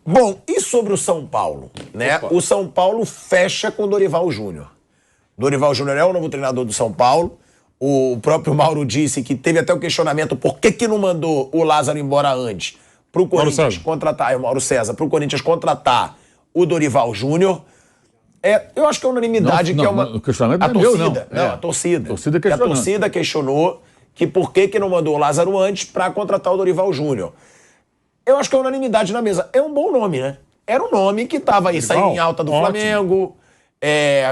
Bom, e sobre o São Paulo, né? Opa. O São Paulo fecha com o Dorival Júnior. Dorival Júnior é o novo treinador do São Paulo. O próprio Mauro disse que teve até o questionamento por que não mandou o Lázaro embora antes pro Corinthians contratar, o Mauro César, pro Corinthians contratar o Dorival Júnior. Eu acho que é unanimidade que é uma... O questionamento a não é meu, torcida, não. a torcida. A torcida questionou que por que não mandou o Lázaro antes para contratar o Dorival Júnior. Eu acho que é unanimidade na mesa. É um bom nome, né? Era um nome que estava aí saindo em alta do Flamengo,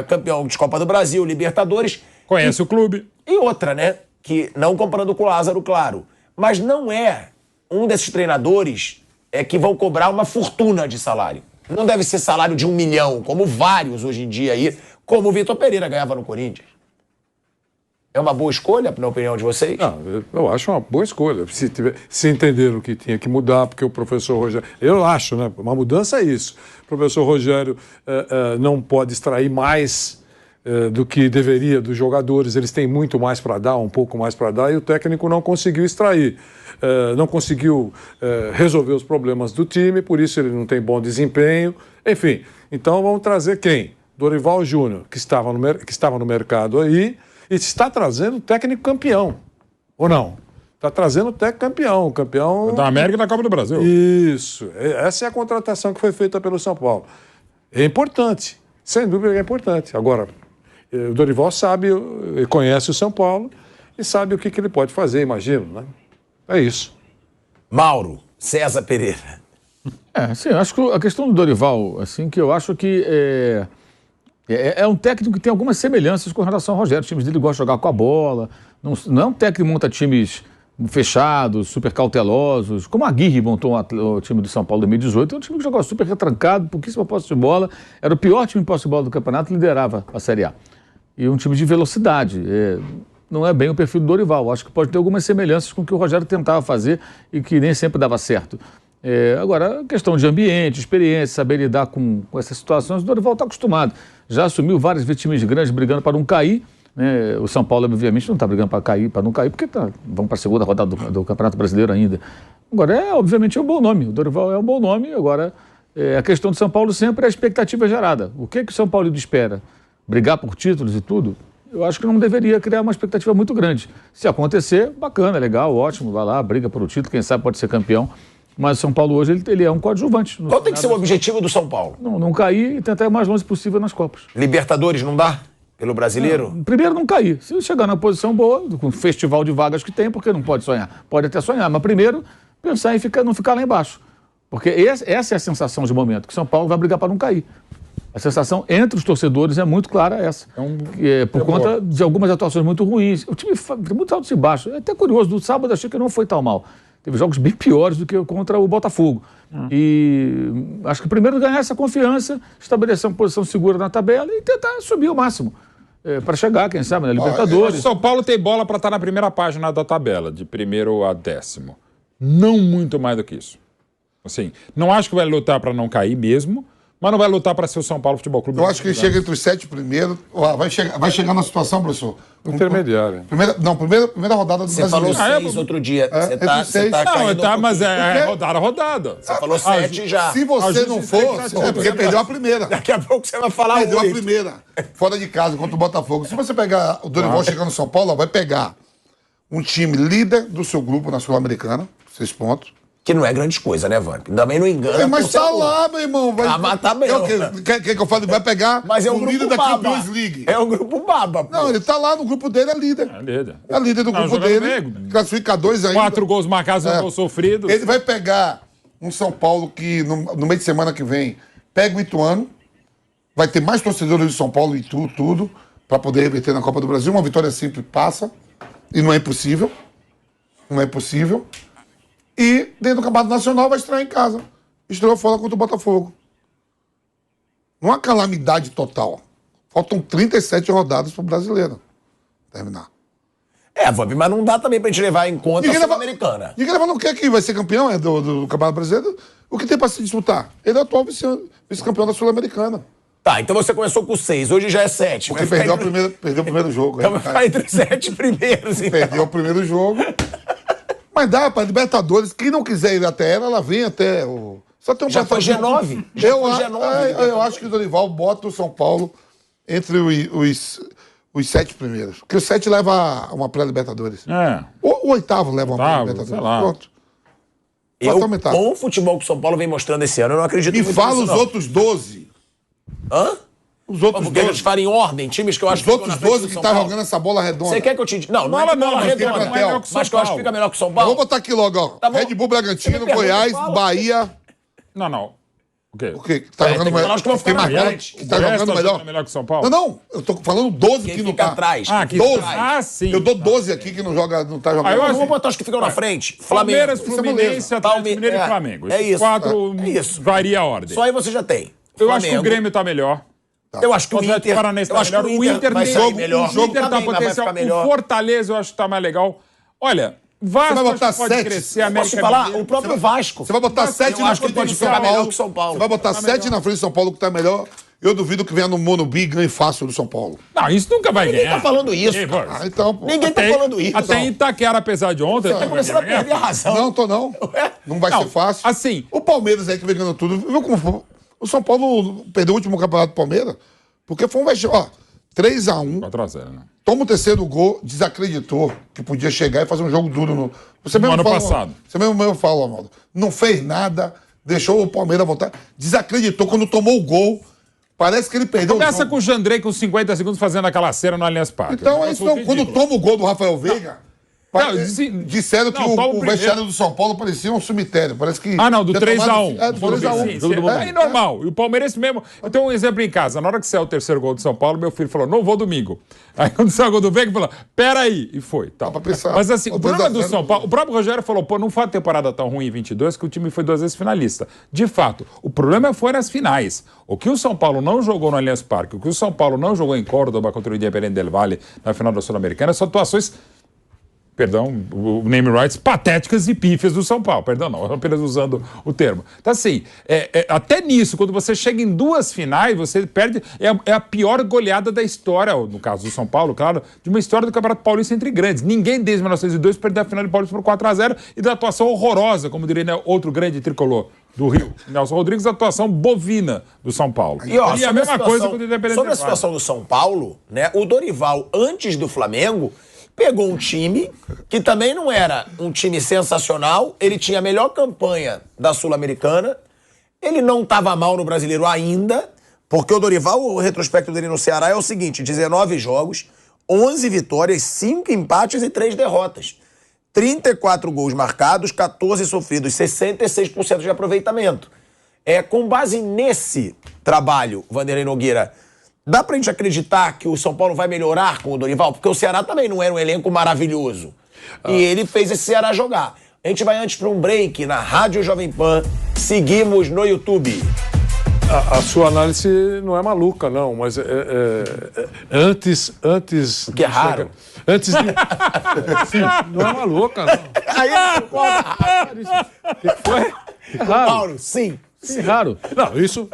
campeão de Copa do Brasil, Libertadores. Conhece o clube. E outra, né? Que não comparando com o Lázaro, claro. Mas não é um desses treinadores que vão cobrar uma fortuna de salário. Não deve ser salário de 1 milhão, como vários hoje em dia aí, como o Vitor Pereira ganhava no Corinthians. É uma boa escolha, na opinião de vocês? Não, eu acho uma boa escolha. Se entenderam que tinha que mudar, porque o professor Rogério... Eu acho, né? Uma mudança é isso. O professor Rogério não pode extrair mais do que deveria dos jogadores. Eles têm muito mais para dar, um pouco mais para dar, e o técnico não conseguiu extrair. Não conseguiu resolver os problemas do time, por isso ele não tem bom desempenho. Enfim, então vamos trazer quem? Dorival Júnior, que estava no mercado aí, e está trazendo técnico campeão, ou não? Está trazendo técnico campeão... Da América e da Copa do Brasil. Isso. Essa é a contratação que foi feita pelo São Paulo. É importante, sem dúvida é importante. Agora, o Dorival sabe, conhece o São Paulo e sabe o que ele pode fazer, imagino, né? É isso. Mauro César Pereira. Sim, acho que a questão do Dorival, assim, que eu acho que é um técnico que tem algumas semelhanças com relação ao Rogério. Os times dele gostam de jogar com a bola. Não é um técnico que monta times fechados, super cautelosos, como a Aguirre montou o time do São Paulo em 2018. É um time que jogava super retrancado, pouquíssima posse de bola. Era o pior time em posse de bola do campeonato, liderava a Série A. E um time de velocidade. Não é bem o perfil do Dorival. Acho que pode ter algumas semelhanças com o que o Rogério tentava fazer e que nem sempre dava certo. Agora, questão de ambiente, experiência, saber lidar com essas situações, o Dorival está acostumado. Já assumiu vários times grandes brigando para não cair. Né? O São Paulo, obviamente, não está brigando para não cair, porque vamos para a segunda rodada do Campeonato Brasileiro ainda. Agora, obviamente, é um bom nome. O Dorival é um bom nome. Agora, a questão do São Paulo sempre é a expectativa gerada. O que o São Paulo espera? Brigar por títulos e tudo? Eu acho que não deveria criar uma expectativa muito grande. Se acontecer, bacana, legal, ótimo, vai lá, briga por o título, quem sabe pode ser campeão. Mas o São Paulo hoje ele é um coadjuvante. Qual tem que ser o objetivo do São Paulo? Não cair e tentar ir o mais longe possível nas Copas. Libertadores não dá? Pelo brasileiro? Primeiro não cair. Se chegar na posição boa, com o festival de vagas que tem, porque não pode sonhar? Pode até sonhar, mas primeiro pensar em não ficar lá embaixo. Porque essa é a sensação de momento, que o São Paulo vai brigar para não cair. A sensação entre os torcedores é muito clara essa. Por conta de algumas atuações muito ruins. O time tem muito altos e baixos. É até curioso, do sábado achei que não foi tão mal. Teve jogos bem piores do que contra o Botafogo. E acho que primeiro ganhar essa confiança, estabelecer uma posição segura na tabela e tentar subir o máximo. Para chegar, quem sabe, na Libertadores. O São Paulo tem bola para estar na primeira página da tabela, de primeiro a 10º. Não muito mais do que isso. Assim, não acho que vai lutar para não cair mesmo, mas não vai lutar para ser o São Paulo Futebol Clube. Eu acho que ele chega entre os 7 primeiros. Vai chegar na situação, professor. Intermediária. Primeira rodada do Você falou Brasileiro. 6 outro dia. Mas é rodada. Você falou 7 já. Se você não for, é porque perdeu a primeira. Daqui a pouco você vai falar Perdeu a 8. primeira. Fora de casa, contra o Botafogo. Se você pegar o Dorival chegando no São Paulo, vai pegar um time líder do seu grupo na Sul-Americana, 6 pontos. Que não é grande coisa, né, Vamp? Também não engana. Mas tá lá, meu irmão. Mas tá bem. Quer que eu fale? Vai pegar o líder da Champions League. É um grupo baba. Não, ele tá lá no grupo dele, é líder. É líder do grupo dele. Classifica 2 ainda. 4 gols marcados, 1 gol sofrido. Ele vai pegar um São Paulo que no meio de semana que vem pega o Ituano. Vai ter mais torcedores do São Paulo e tudo, para poder reverter na Copa do Brasil. Uma vitória simples passa. E não é impossível. Não é impossível. E dentro do Campeonato Nacional vai estrear em casa. Estreou fora contra o Botafogo. Uma calamidade total. Faltam 37 rodadas para o brasileiro terminar. Vamp, mas não dá também pra gente levar em conta a Sul-Americana. Ninguém não quer que vai ser campeão do Campeonato Brasileiro. O que tem pra se disputar? Ele é o atual vice-campeão da Sul-Americana. Tá, então você começou com 6, hoje já é 7. Porque perdeu o primeiro jogo. Então vai ficar entre os 7 primeiros. Então. Perdeu o primeiro jogo. Mas dá pra Libertadores. Quem não quiser ir até ela vem até Só tem um Já foi G9. Já foi G9. Eu acho que o Dorival bota o São Paulo entre os 7 primeiros. Porque o 7 leva uma pré-Libertadores. O 8º leva uma pré-Libertadores. Sei lá. Pronto. Com o futebol que o São Paulo vem mostrando esse ano, eu não acredito E muito fala nisso, os não. outros 12. Hã? Os outros Porque eles 12. falam em ordem, times que eu acho Os que outros 12 que tá jogando essa bola redonda. Você quer que eu te diga? Não é Fala bola não, mas redonda. quem é melhor que o Mas que eu acho que fica melhor que o São Eu Paulo. vou botar aqui logo, ó. Tá bom. Red Bull, Bragantino, Você me pergunta, Goiás, fala. Bahia. Não. O quê? O quê? Que tá jogando tem que melhor. falar os que vão ficar Tem mais na bola, frente. que tá O Goiás jogando tá melhor. jogando melhor que o São Paulo? Não. Eu tô falando 12 Quem que não fica tá. atrás? Ah, que 12. Ah, sim. Eu dou 12 aqui que não joga, não tá jogando. eu Eu acho- vou botar os que ficam na frente. Palmeiras, Flamengo. Fluminense, Atlético Palme- Mineiro é, e Flamengo. é Esses isso. 4 É isso. varia a ordem. Só aí você já tem. Eu acho que o Flamengo. Grêmio tá melhor. Eu acho que o Atlético Inter. Paranaense Eu tá acho que melhor. o Inter vai tem sair melhor. O Inter tá Também, mas vai potencial. ficar melhor. O Fortaleza eu acho que tá mais legal. Olha, Vasco Você vai botar acho que pode 7? crescer. Posso te América falar? Mineiro. O próprio Vasco. Você vai botar 7 eu na acho que frente pode do São ficar melhor Paulo. que o São Paulo. Você vai botar 7 na frente do São Paulo, que tá melhor. Eu duvido que venha no Monobi e ganhe fácil do São Paulo. Não, isso nunca vai Ninguém ganhar. tá falando isso. Ninguém, cara. pô. Ah, então, pô. Ninguém tá falando isso. Até em Itaquera, apesar de ontem. Tá começando a perder a razão. Não, tô não. Não vai ser fácil. Assim, O Palmeiras aí que vem ganhando tudo. Viu como o São Paulo perdeu o último campeonato do Palmeiras? Porque foi um vexame. Ó, 3-1. 4-0, né? Toma o terceiro gol, desacreditou que podia chegar e fazer um jogo duro no. Você mesmo ano fala, passado. Você mesmo fala, Ronaldo. Não fez nada, deixou o Palmeiras voltar. Desacreditou quando tomou o gol. Parece que ele perdeu o Começa jogo. com o Jandrei com 50 segundos fazendo aquela cera no Allianz Parque. Então, é isso, não, quando toma o gol do Rafael Veiga. Não, Disseram que toma o o primeiro. vestiário do São Paulo parecia um cemitério. Parece que. Ah, não, do tinha 3x1. tomado- É, do 3x1. Aí normal. E o Palmeirense mesmo. Eu tenho um exemplo em casa. Na hora que saiu o terceiro gol do São Paulo, meu filho falou: não vou domingo. Aí quando saiu o gol do Veiga, ele falou: peraí. E foi. Tá. Dá pra pensar. Mas assim, o O problema do 2x0 São Paulo. O próprio Rogério falou: pô, não foi uma temporada tão ruim em 22 que o time foi 2 vezes finalista. De fato, o problema foi nas finais. O que o São Paulo não jogou no Allianz Parque, o que o São Paulo não jogou em Córdoba contra o Independiente del Valle na final da Sul-Americana, são atuações. Perdão, o name rights, patéticas e pífias do São Paulo. Perdão, não, apenas usando o termo. Então, assim, até nisso, quando você chega em 2 finais, você perde. É a pior goleada da história, no caso do São Paulo, claro, de uma história do Campeonato Paulista entre grandes. Ninguém desde 1902 perdeu a final de Paulista por 4-0 e da atuação horrorosa, como diria, né, outro grande tricolor do Rio, Nelson Rodrigues, a atuação bovina do São Paulo. E, ó, a mesma coisa com o Independente sobre a del Valle. situação do São Paulo, né? O Dorival, antes do Flamengo, pegou um time que também não era um time sensacional. Ele tinha a melhor campanha da Sul-Americana. Ele não estava mal no Brasileiro ainda, porque o Dorival, o retrospecto dele no Ceará é o seguinte: 19 jogos, 11 vitórias, 5 empates e 3 derrotas. 34 gols marcados, 14 sofridos, 66% de aproveitamento. Com base nesse trabalho, Vanderlei Nogueira, dá pra gente acreditar que o São Paulo vai melhorar com o Dorival? Porque o Ceará também não era um elenco maravilhoso. E ele fez esse Ceará jogar. A gente vai antes para um break na Rádio Jovem Pan. Seguimos no YouTube. A sua análise não é maluca, não, mas antes. Que é raro. Antes de. Sim, não é maluca, não. Aí ele concorda. Foi? Mauro, sim. Sim, raro. Não, isso.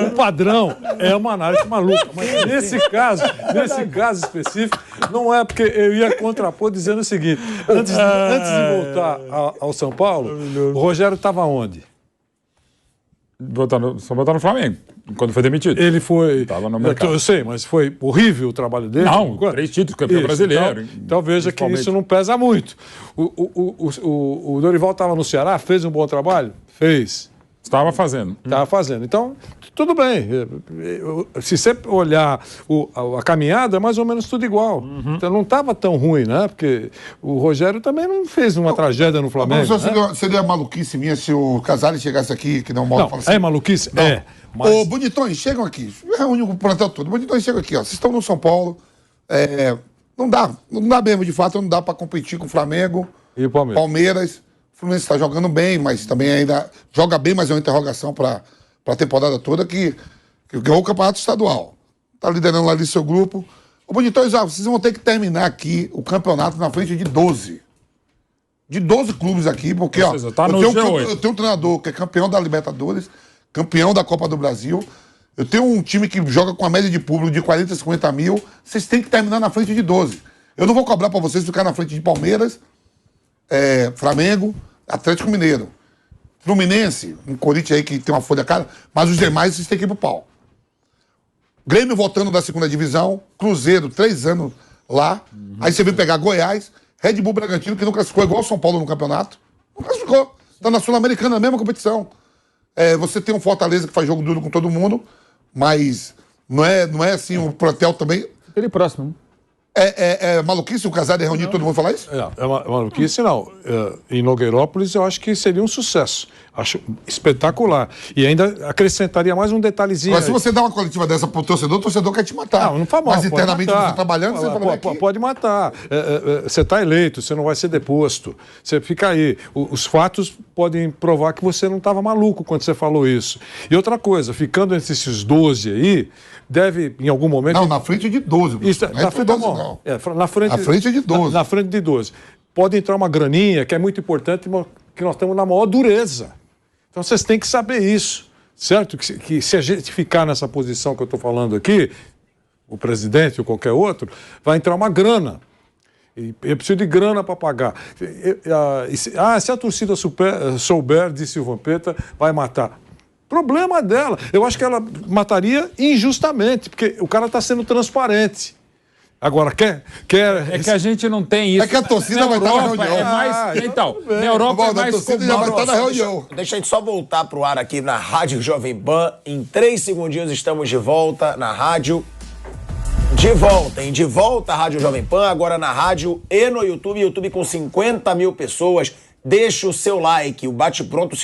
O padrão é uma análise maluca. Mas nesse caso específico, não é, porque eu ia contrapor dizendo o seguinte: antes de voltar ao São Paulo, o Rogério estava onde? Só botar no Flamengo, quando foi demitido. Ele foi. Tava no mercado. Eu sei, mas foi horrível o trabalho dele. Não, 3 títulos, campeão brasileiro. Então veja que isso não pesa muito. O Dorival estava no Ceará, fez um bom trabalho? Fez. Estava fazendo. Estava fazendo. Então, tudo bem. Se você olhar a caminhada, é mais ou menos tudo igual. Então não estava tão ruim, né? Porque o Rogério também não fez uma tragédia no Flamengo. Seria maluquice minha se o Casares chegasse aqui, que não mora. É maluquice? Não. É. Mas... Ô, Bonitões, chegam aqui. Reúne o plantel todo. Bonitões, chegam aqui, ó. Vocês estão no São Paulo. Não dá mesmo, de fato, não dá para competir com o Flamengo. E o Palmeiras? Palmeiras. O Fluminense está jogando bem, mas também ainda joga bem, mas é uma interrogação para a temporada toda que ganhou o campeonato estadual. Está liderando lá ali seu grupo. Ô, Bonitões, vocês vão ter que terminar aqui o campeonato na frente de 12. De 12 clubes aqui, porque ó, tá no G8. Eu tenho um treinador que é campeão da Libertadores, campeão da Copa do Brasil. Eu tenho um time que joga com a média de público de 40, 50 mil. Vocês têm que terminar na frente de 12. Eu não vou cobrar para vocês ficar na frente de Palmeiras, Flamengo, Atlético Mineiro. Fluminense, um Corinthians aí que tem uma folha cara, mas os demais vocês têm que ir pro pau. Grêmio voltando da segunda divisão, Cruzeiro, 3 anos lá. Aí você vem pegar Goiás, Red Bull Bragantino, que não classificou igual o São Paulo no campeonato. Não classificou. Tá na Sul-Americana, na mesma competição. Você tem um Fortaleza que faz jogo duro com todo mundo, mas não é assim, o Protel também. Ele próximo. É maluquice o Casares reunir todo mundo e falar isso? É maluquice, não. Em Nogueirópolis eu acho que seria um sucesso. Acho espetacular. E ainda acrescentaria mais um detalhezinho. Mas se você dá uma coletiva dessa pro torcedor, o torcedor quer te matar. Não faz mal. Mas internamente você tá trabalhando, você fala aqui. Pode matar. Você está eleito, você não vai ser deposto. Você fica aí. Os fatos podem provar que você não estava maluco quando você falou isso. E outra coisa, ficando entre esses 12 aí, deve, em algum momento... Não, na frente de 12. Isso, não é frente, 12, não. Na frente de 12. Na frente de 12. Pode entrar uma graninha, que é muito importante, que nós estamos na maior dureza. Então vocês têm que saber isso, certo? Que se a gente ficar nessa posição que eu estou falando aqui, o presidente ou qualquer outro, vai entrar uma grana. E eu preciso de grana para pagar. Se a torcida souber, disse o Vampeta, vai matar. Problema dela. Eu acho que ela mataria injustamente, porque o cara está sendo transparente. Agora, quer... É que a gente não tem isso. É que a torcida vai estar na reunião. Então, na Europa é mais... A torcida já vai estar na reunião. Deixa a gente só voltar pro ar aqui na Rádio Jovem Pan. Em 3 segundinhos estamos de volta na rádio. De volta, hein? De volta à Rádio Jovem Pan, agora na rádio e no YouTube. YouTube com 50 mil pessoas. Deixa o seu like, o bate-pronto,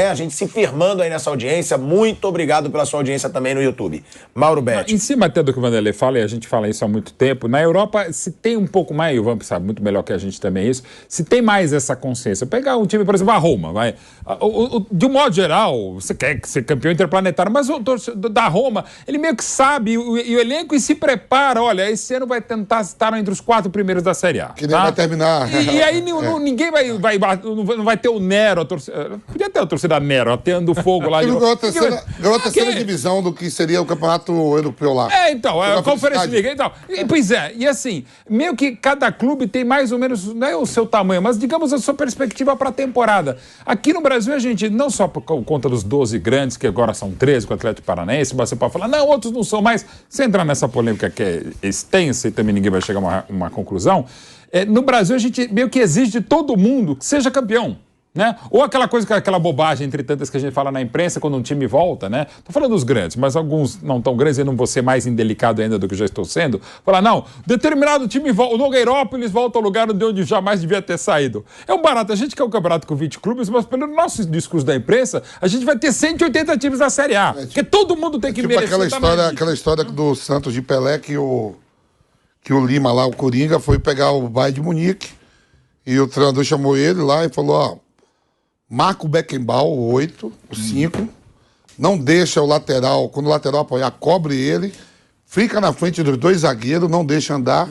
a gente se firmando aí nessa audiência. Muito obrigado pela sua audiência também no YouTube. Mauro Betti. Em cima até do que o Vanderlei fala, e a gente fala isso há muito tempo, na Europa se tem um pouco mais, e o Vamp sabe muito melhor que a gente também isso, se tem mais essa consciência. Pegar um time, por exemplo, a Roma, vai. De um modo geral, você quer ser campeão interplanetário, mas o torcedor da Roma, ele meio que sabe, e o elenco e se prepara, olha, esse ano vai tentar estar entre os 4 primeiros da Série A. Que nem vai terminar. E aí ninguém não vai ter o Nero, a torcida. Podia ter a torcida Nero, atendo fogo lá. Ele ganhou a terceira divisão do que seria o campeonato europeu lá. Então, a Conference League. Então, pois é, e assim, meio que cada clube tem mais ou menos, não é o seu tamanho, mas digamos a sua perspectiva para a temporada. Aqui no Brasil, a gente, não só por conta dos 12 grandes, que agora são 13 com o Atlético Paranaense, mas você pode falar, não, outros não são mais. Se entrar nessa polêmica que é extensa e também ninguém vai chegar a uma conclusão, no Brasil a gente meio que exige de todo mundo que seja campeão, né? Ou aquela coisa, aquela bobagem entre tantas que a gente fala na imprensa quando um time volta, né? Tô falando dos grandes, mas alguns não tão grandes, eu não vou ser mais indelicado ainda do que já estou sendo. Falar, não, determinado time volta, o Nogueirópolis volta ao lugar de onde jamais devia ter saído. É um barato, a gente quer um campeonato com 20 clubes, mas pelo nosso discurso da imprensa, a gente vai ter 180 times da Série A, porque todo mundo tem que merecer. Aquela história do Santos de Pelé que o Lima lá, o Coringa, foi pegar o Bayern de Munique e o treinador chamou ele lá e falou, marca o Beckenbauer, o 8, o 5, não deixa o lateral, quando o lateral apoiar, cobre ele, fica na frente dos 2 zagueiros, não deixa andar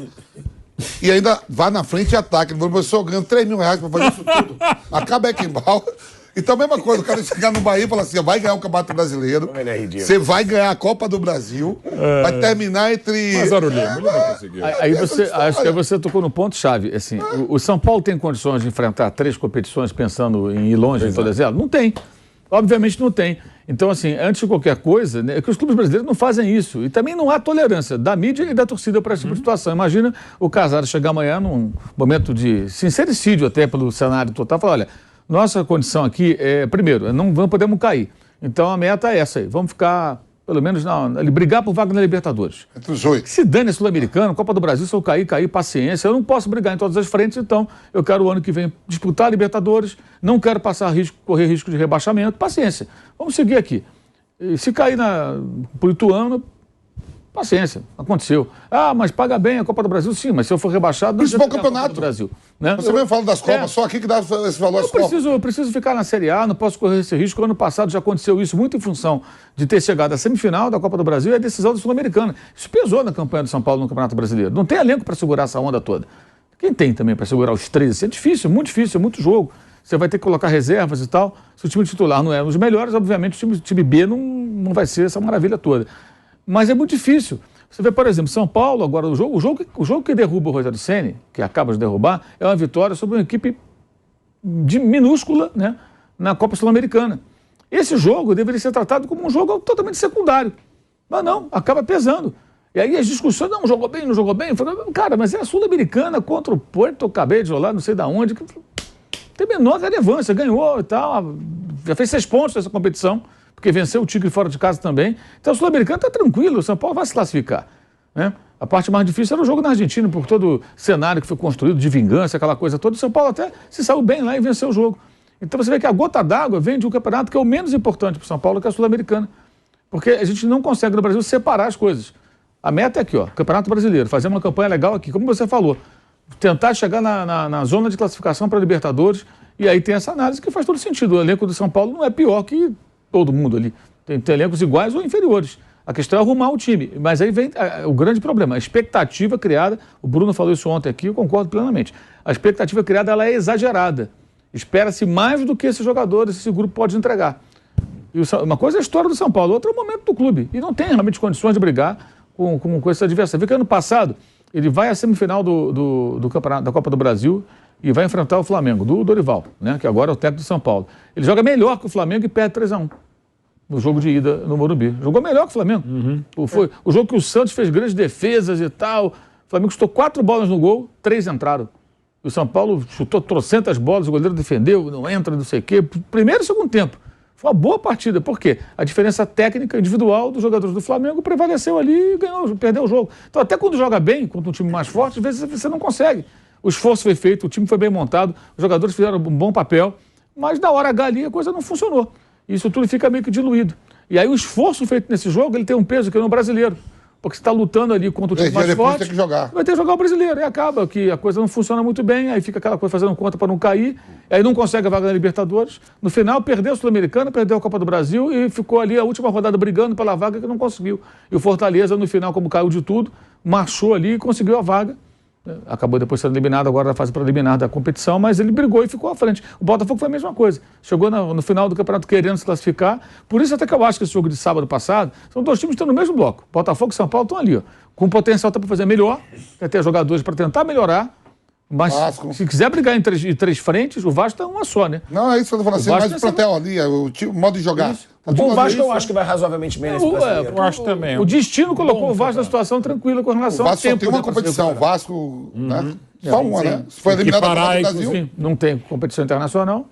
e ainda vai na frente e ataca. Ele falou, professor, ganhando R$3.000 pra fazer isso tudo. Acaba Beckenbauer. Então, a mesma coisa, o cara chegar no Bahia e falar assim, vai ganhar o Campeonato Brasileiro, você vai ganhar a Copa do Brasil, vai terminar entre... Mas era o Lima, ele não conseguiu. Acho que você tocou no ponto-chave. Assim, o São Paulo tem condições de enfrentar 3 competições pensando em ir longe em todas elas? Não tem. Obviamente não tem. Então, assim, antes de qualquer coisa, né, é que os clubes brasileiros não fazem isso. E também não há tolerância da mídia e da torcida para esse tipo de situação. Imagina o Casares chegar amanhã num momento de sincericídio até pelo cenário total e falar, olha, nossa condição aqui é, primeiro, não podemos cair. Então a meta é essa aí. Vamos ficar, pelo menos, brigar por vaga na Libertadores. Entre os 8. Se dane a Sul-Americano, Copa do Brasil, se eu cair, paciência. Eu não posso brigar em todas as frentes, então eu quero o ano que vem disputar a Libertadores, não quero correr risco de rebaixamento, paciência. Vamos seguir aqui. E se cair por Ituano, paciência, aconteceu. Mas paga bem a Copa do Brasil, sim, mas se eu for rebaixado... Principal campeonato. Copa do Brasil, né? Você mesmo fala das Copas, só aqui que dá esse valor às Copas. Eu preciso ficar na Série A, não posso correr esse risco. Ano passado já aconteceu isso, muito em função de ter chegado à semifinal da Copa do Brasil e a decisão da Sul-Americana. Isso pesou na campanha do São Paulo no Campeonato Brasileiro. Não tem elenco para segurar essa onda toda. Quem tem também para segurar os 13? É difícil, é muito jogo. Você vai ter que colocar reservas e tal. Se o time titular não é um dos melhores, obviamente o time B não vai ser essa maravilha toda. Mas é muito difícil. Você vê, por exemplo, São Paulo, agora o jogo que derruba o Rogério Ceni, que acaba de derrubar, é uma vitória sobre uma equipe minúscula, né? na Copa Sul-Americana. Esse jogo deveria ser tratado como um jogo totalmente secundário. Mas não, acaba pesando. E aí as discussões, não jogou bem, não jogou bem. Cara, mas é a Sul-Americana contra o Puerto Cabello lá, não sei de onde. Tem menor relevância, ganhou e tal. Já fez 6 pontos nessa competição, porque venceu o Tigre fora de casa também. Então o Sul-Americano está tranquilo, o São Paulo vai se classificar. Né? A parte mais difícil era o jogo na Argentina, por todo o cenário que foi construído de vingança, aquela coisa toda. O São Paulo até se saiu bem lá e venceu o jogo. Então você vê que a gota d'água vem de um campeonato que é o menos importante para o São Paulo, que é a Sul-Americana. Porque a gente não consegue no Brasil separar as coisas. A meta é aqui, ó, Campeonato Brasileiro, fazer uma campanha legal aqui, como você falou, tentar chegar na zona de classificação para a Libertadores, e aí tem essa análise que faz todo sentido. O elenco do São Paulo não é pior que todo mundo ali. Tem elencos iguais ou inferiores. A questão é arrumar o time. Mas aí vem o grande problema, a expectativa criada, o Bruno falou isso ontem aqui, eu concordo plenamente. A expectativa criada ela é exagerada. Espera-se mais do que esses jogadores, esse grupo pode entregar. E uma coisa é a história do São Paulo, outra é o momento do clube. E não tem realmente condições de brigar com esse adversário. Vê que ano passado ele vai à semifinal do campeonato, da Copa do Brasil e vai enfrentar o Flamengo, do Dorival, né, que agora é o técnico do São Paulo. Ele joga melhor que o Flamengo e perde 3-1 no jogo de ida no Morumbi. Jogou melhor que o Flamengo. Foi o jogo que o Santos fez grandes defesas e tal. O Flamengo chutou 4 bolas no gol, 3 entraram. O São Paulo chutou trocentas bolas, o goleiro defendeu, não entra, não sei o quê. Primeiro e segundo tempo. Foi uma boa partida. Por quê? A diferença técnica individual dos jogadores do Flamengo prevaleceu ali e ganhou, perdeu o jogo. Então, até quando joga bem, contra um time mais forte, às vezes você não consegue. O esforço foi feito, o time foi bem montado, os jogadores fizeram um bom papel, mas na hora H ali a coisa não funcionou. Isso tudo fica meio que diluído. E aí o esforço feito nesse jogo, ele tem um peso que não é brasileiro. Porque você está lutando ali contra o time mais forte, tem que jogar. vai ter que jogar o brasileiro. E acaba que a coisa não funciona muito bem, aí fica aquela coisa fazendo conta para não cair, aí não consegue a vaga na Libertadores. No final, perdeu a Sul-Americana, perdeu a Copa do Brasil e ficou ali a última rodada brigando pela vaga que não conseguiu. E o Fortaleza, no final, como caiu de tudo, marchou ali e conseguiu a vaga. Acabou depois sendo eliminado agora na fase preliminar da competição, mas ele brigou e ficou à frente. O Botafogo foi a mesma coisa. Chegou no final do campeonato querendo se classificar. Por isso até que eu acho que esse jogo de sábado passado, são 2 times que estão no mesmo bloco. Botafogo e São Paulo estão ali, ó, com potencial para fazer melhor, quer ter jogadores para tentar melhorar. Mas se quiser brigar em três frentes, o Vasco é uma só, né? Não, é isso que eu tô falando assim, mais o plantel ali, o modo de jogar. O Vasco eu acho que vai razoavelmente bem nesse brasileiro. Eu acho também. O destino colocou o Vasco na situação tranquila com relação O ao Vasco tempo. só tem uma competição, o Vasco, né? Só uma, né? Se foi eliminado da Copa do Brasil. Sim, não tem competição internacional.